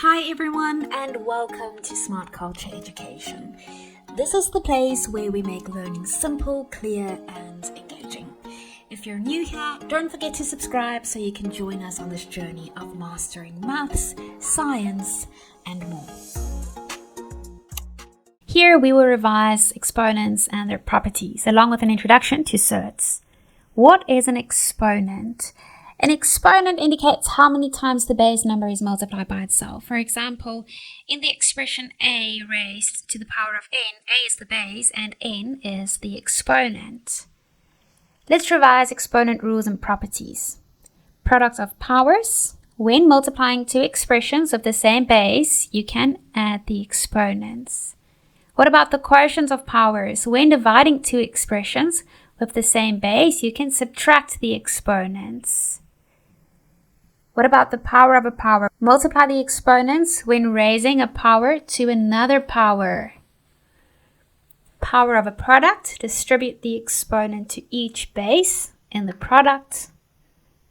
Hi everyone and welcome to Smart Culture Education. This is the place where we make learning simple, clear and engaging. If you're new here, don't forget to subscribe so you can join us on this journey of mastering maths, science and more. Here we will revise exponents and their properties along with an introduction to surds. What is an exponent? An exponent indicates how many times the base number is multiplied by itself. For example, in the expression a raised to the power of n, a is the base and n is the exponent. Let's revise exponent rules and properties. Product of powers. When multiplying two expressions of the same base, you can add the exponents. What about the quotients of powers? When dividing two expressions with the same base, you can subtract the exponents. What about the power of a power? Multiply the exponents when raising a power to another power. Power of a product, distribute the exponent to each base in the product.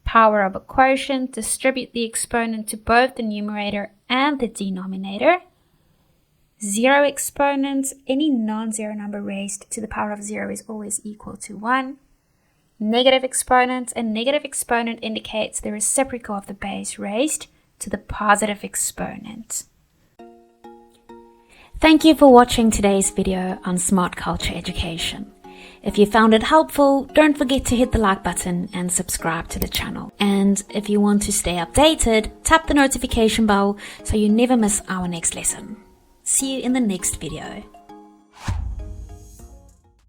Power of a quotient, distribute the exponent to both the numerator and the denominator. Zero exponents, any non-zero number raised to the power of 0 is always equal to 1. Negative exponents, a negative exponent indicates the reciprocal of the base raised to the positive exponent. Thank you for watching today's video on Smart Culture Education. If you found it helpful, don't forget to hit the like button and subscribe to the channel. And if you want to stay updated, tap the notification bell so you never miss our next lesson. See you in the next video.